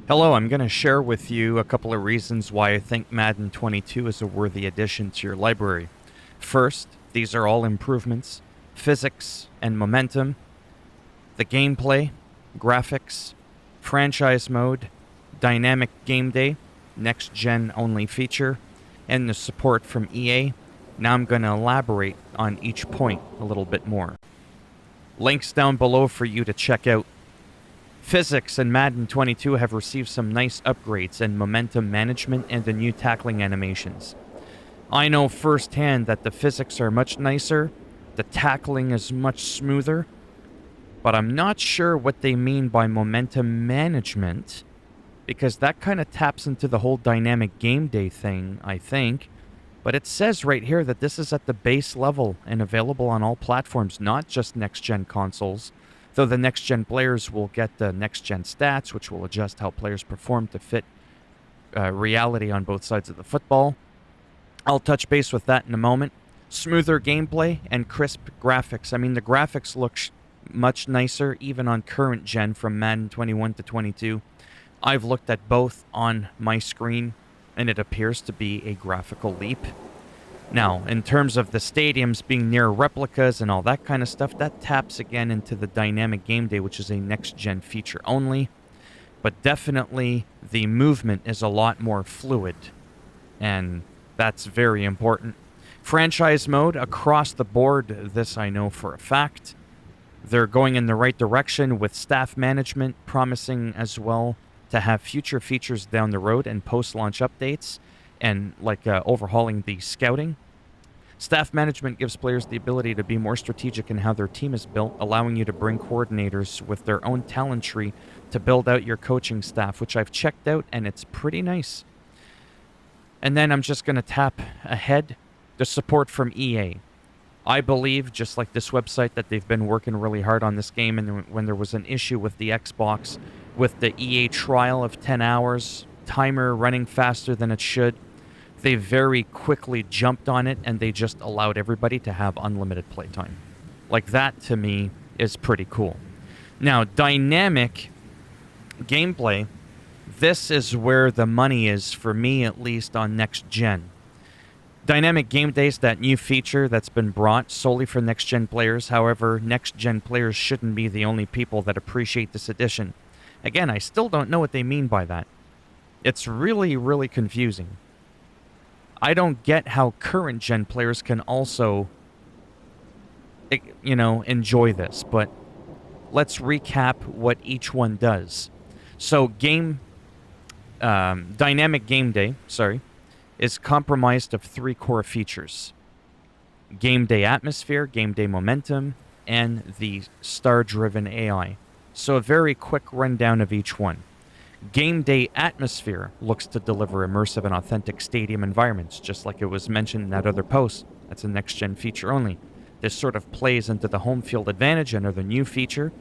Hello, I'm going to share with you a couple of reasons why I think Madden 22 is a worthy addition to your library. First, these are all improvements: physics and momentum, the gameplay, graphics, franchise mode, dynamic game day, next gen only feature, and the support from EA. Now I'm going to elaborate on each point a little bit more. Links down below for you to check out. Physics in Madden 22 have received some nice upgrades in momentum management and the new tackling animations. I know firsthand that the physics are much nicer, the tackling is much smoother, but I'm not sure what they mean by momentum management, because that kind of taps into the whole dynamic game day thing, I think. But it says right here that this is at the base level and available on all platforms, not just next-gen consoles. Though the next-gen players will get the next-gen stats, which will adjust how players perform to fit reality on both sides of the football. I'll touch base with that in a moment. Smoother gameplay and crisp graphics. I mean, the graphics look much nicer even on current gen from Madden 21 to 22. I've looked at both on my screen, and it appears to be a graphical leap. Now, in terms of the stadiums being near replicas and all that kind of stuff, that taps again into the dynamic game day, which is a next-gen feature only. But definitely, the movement is a lot more fluid, and that's very important. Franchise mode, across the board, this I know for a fact. They're going in the right direction with staff management, promising as well to have future features down the road and post-launch updates, and overhauling the scouting. Staff management gives players the ability to be more strategic in how their team is built, allowing you to bring coordinators with their own talent tree to build out your coaching staff, which I've checked out, and it's pretty nice. And then I'm just going to tap ahead, the support from EA. I believe, just like this website, that they've been working really hard on this game, and when there was an issue with the Xbox, with the EA trial of 10 hours, timer running faster than it should, they very quickly jumped on it, and they just allowed everybody to have unlimited playtime. Like, that to me is pretty cool. Now, dynamic gameplay, this is where the money is, for me at least, on next gen. Dynamic game days, that new feature that's been brought solely for next gen players. However, next gen players shouldn't be the only people that appreciate this addition. Again, I still don't know what they mean by that. It's really, really confusing. I don't get how current gen players can also, enjoy this, but let's recap what each one does. So dynamic game day, is comprised of 3 core features: game day atmosphere, game day momentum, and the star-driven AI. So a very quick rundown of each one. Game day atmosphere looks to deliver immersive and authentic stadium environments, just like it was mentioned in that other post. That's a next-gen feature only. This sort of plays into the home field advantage under the new feature,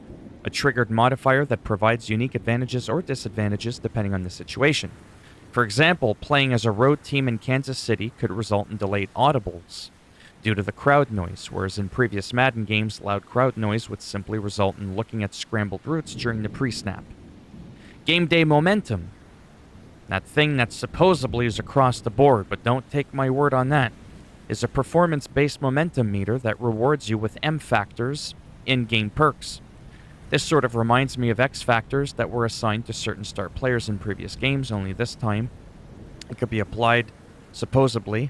a triggered modifier that provides unique advantages or disadvantages depending on the situation. For example, playing as a road team in Kansas City could result in delayed audibles due to the crowd noise, whereas in previous Madden games, loud crowd noise would simply result in looking at scrambled routes during the pre-snap. Game day momentum, that thing that supposedly is across the board, but don't take my word on that, is a performance-based momentum meter that rewards you with M factors, in-game perks. This sort of reminds me of X factors that were assigned to certain star players in previous games, only this time it could be applied, supposedly,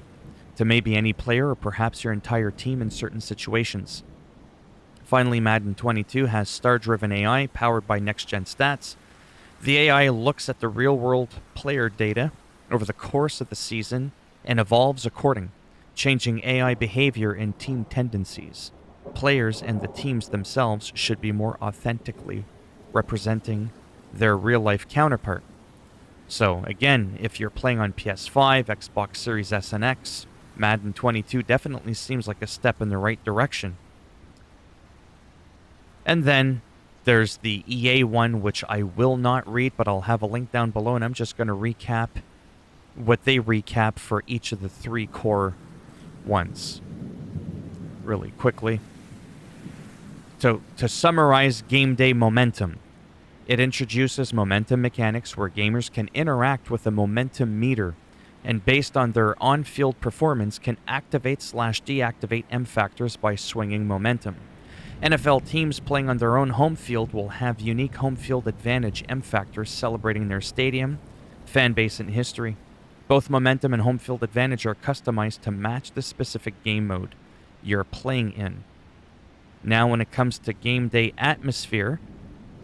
to maybe any player or perhaps your entire team in certain situations. Finally, Madden 22 has star-driven AI powered by next-gen stats. The AI looks at the real-world player data over the course of the season and evolves according, changing AI behavior and team tendencies. Players and the teams themselves should be more authentically representing their real-life counterpart. So, again, if you're playing on PS5, Xbox Series S and X, Madden 22 definitely seems like a step in the right direction. And then there's the EA one, which I will not read, but I'll have a link down below, and I'm just going to recap what they recap for each of the 3 core ones really quickly. So, to summarize game day momentum, It introduces momentum mechanics where gamers can interact with a momentum meter and based on their on-field performance can activate/deactivate M factors by swinging momentum. NFL teams playing on their own home field will have unique home field advantage M factors celebrating their stadium, fan base, and history. Both momentum and home field advantage are customized to match the specific game mode you're playing in. Now, when it comes to game day atmosphere,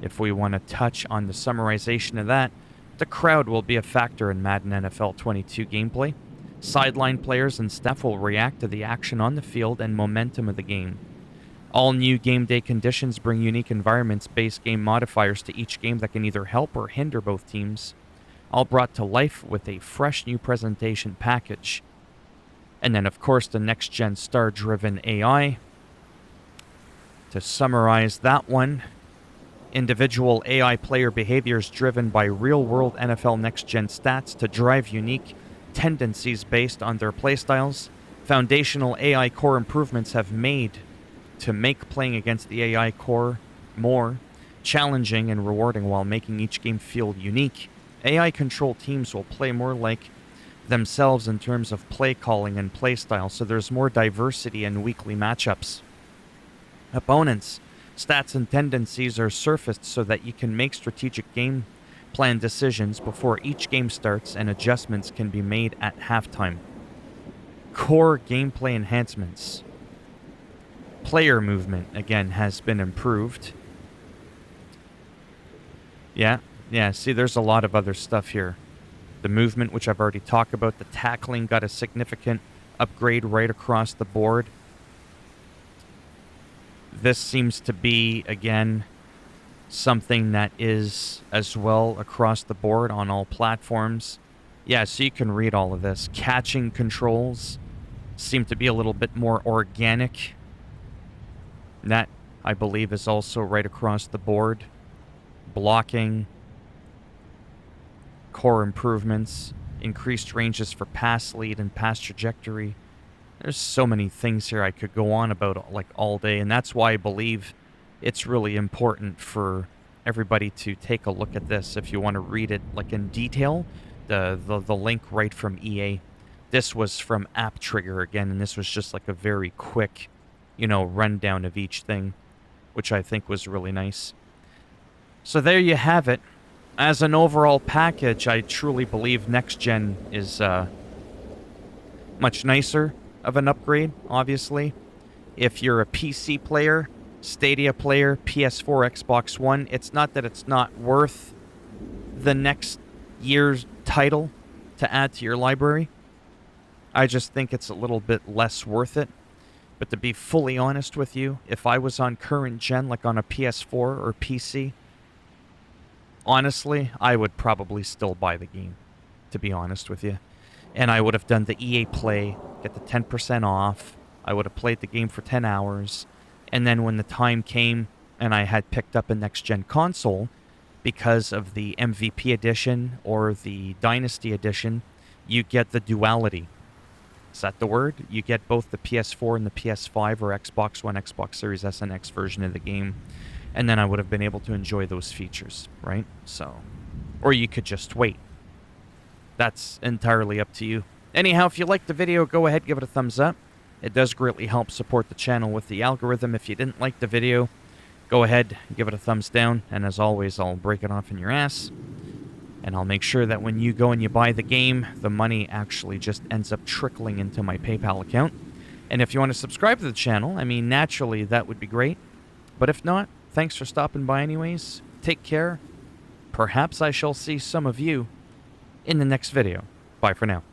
if we want to touch on the summarization of that, the crowd will be a factor in Madden NFL 22 gameplay. Sideline players and staff will react to the action on the field and momentum of the game. All new game day conditions bring unique environments-based game modifiers to each game that can either help or hinder both teams, all brought to life with a fresh new presentation package. And then, of course, the next-gen star-driven AI. To summarize that one, individual AI player behaviors driven by real-world NFL next-gen stats to drive unique tendencies based on their playstyles. Foundational AI core improvements have made to make playing against the AI core more challenging and rewarding while making each game feel unique. AI-controlled teams will play more like themselves in terms of play calling and play style, so there's more diversity in weekly matchups. Opponents' stats and tendencies are surfaced so that you can make strategic game plan decisions before each game starts and adjustments can be made at halftime. Core gameplay enhancements. Player movement, again, has been improved. Yeah, see, there's a lot of other stuff here. The movement, which I've already talked about. The tackling got a significant upgrade right across the board. This seems to be, again, something that is as well across the board on all platforms. Yeah, so you can read all of this. Catching controls seem to be a little bit more organic. That, I believe, is also right across the board. Blocking, core improvements, increased ranges for pass lead and pass trajectory. There's so many things here I could go on about like all day, and that's why I believe it's really important for everybody to take a look at this if you want to read it like in detail. The link right from EA. This was from App Trigger again, and this was just like a very quick, rundown of each thing, which I think was really nice. So there you have it. As an overall package, I truly believe Next Gen is much nicer of an upgrade, obviously. If you're a PC player, Stadia player, PS4, Xbox One, it's not that it's not worth the next year's title to add to your library. I just think it's a little bit less worth it. But to be fully honest with you, if I was on current gen, like on a PS4 or PC, honestly, I would probably still buy the game, to be honest with you. And I would have done the EA Play, get the 10% off. I would have played the game for 10 hours. And then when the time came and I had picked up a next-gen console, because of the MVP edition or the Dynasty edition, you get the duality. Is that the word? You get both the PS4 and the PS5 or Xbox One, Xbox Series S and X version of the game. And then I would have been able to enjoy those features, right? So, or you could just wait. That's entirely up to you. Anyhow, if you liked the video, go ahead, give it a thumbs up. It does greatly help support the channel with the algorithm. If you didn't like the video, go ahead, give it a thumbs down. And as always, I'll break it off in your ass. And I'll make sure that when you go and you buy the game, the money actually just ends up trickling into my PayPal account. And if you want to subscribe to the channel, I mean, naturally, that would be great. But if not, thanks for stopping by anyways. Take care. Perhaps I shall see some of you in the next video. Bye for now.